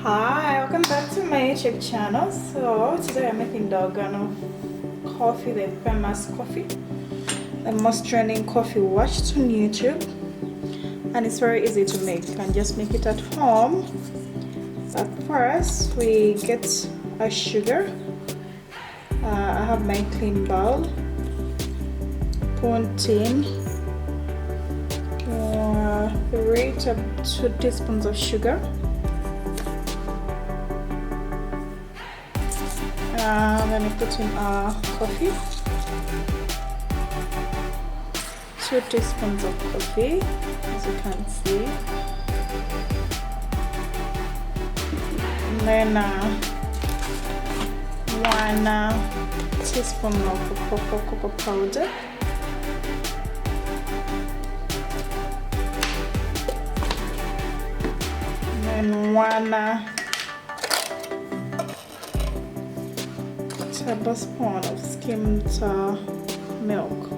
Hi, welcome back to my YouTube channel. So today I'm making dolgano coffee, the famous coffee, the most trending coffee watched on YouTube, and it's very easy to make. You can just make it at home. But first we get a sugar. I have my clean bowl, put in 3 to 2 teaspoons of sugar. Then we put in our coffee, 2 teaspoons of coffee, as you can see, and then 1 teaspoon of cocoa powder, and then 1 tablespoon of skimmed milk.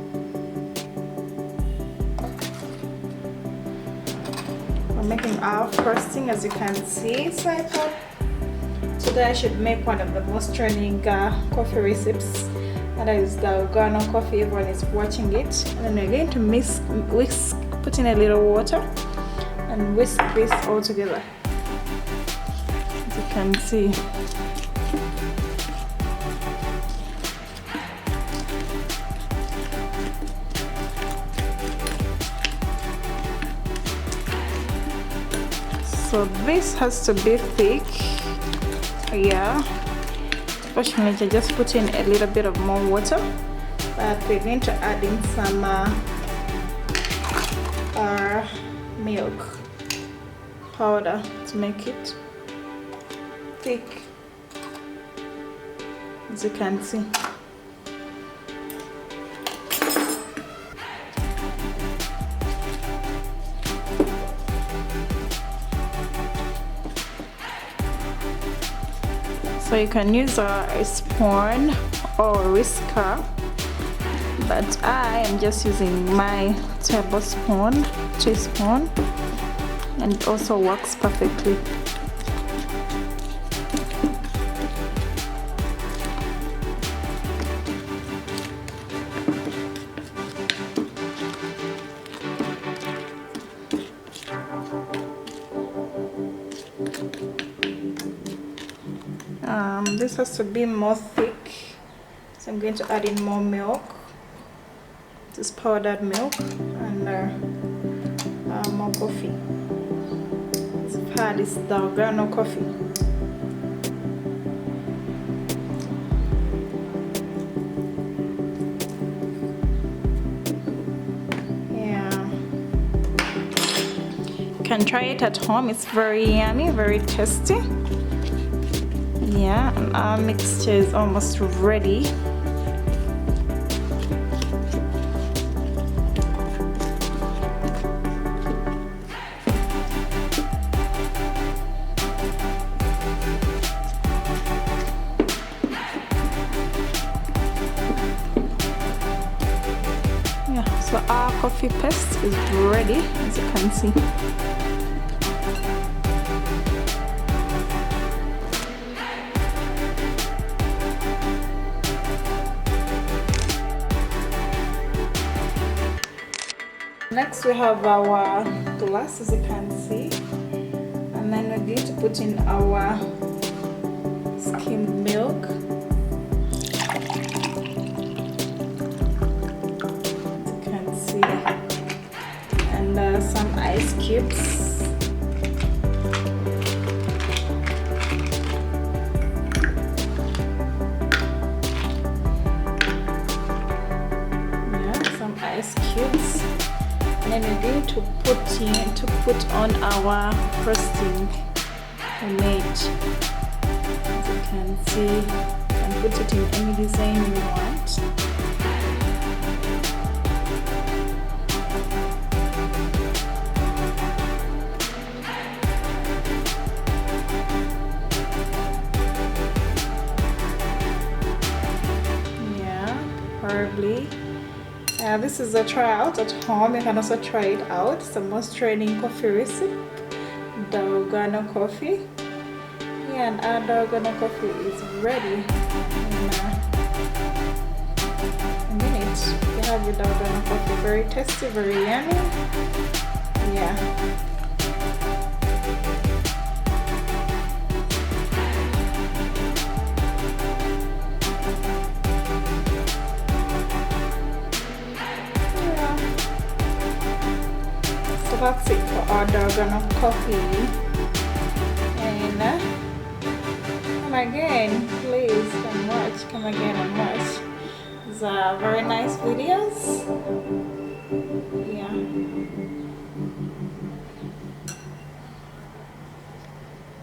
We're making our frosting, as you can see. So I thought today I should make one of the most trending coffee recipes, and that is dolgano coffee. Everyone is watching it, and then we're going to put in a little water and whisk this all together, as you can see. So this has to be thick, yeah. Fortunately, I just put in a little bit of more water, but we're going to add in some milk powder to make it thick, as you can see. So you can use a spoon or a whisker, but I am just using my teaspoon, and it also works perfectly. This has to be more thick, so I'm going to add in more milk. This powdered milk, and more coffee. I've had this dolgano coffee. Yeah, you can try it at home. It's very yummy, very tasty. Yeah, and our mixture is almost ready. Yeah, so our coffee paste is ready, as you can see. Next we have our glass, as you can see, and then we're going to put in our skimmed milk, as you can see, and some ice cubes. Yeah, some ice cubes. And then we're going to put on our frosting we made, as you can see, and put it in any design you want. Yeah, probably. This is a try out at home. You can also try it out. It's the most trending coffee recipe, dolgano coffee. and our dolgano coffee is ready in a minute. You have your dolgano coffee, very tasty, very yummy. Yeah. So that's it for our dolgano coffee. And come again, please, and watch. Come again and watch. These are very nice videos.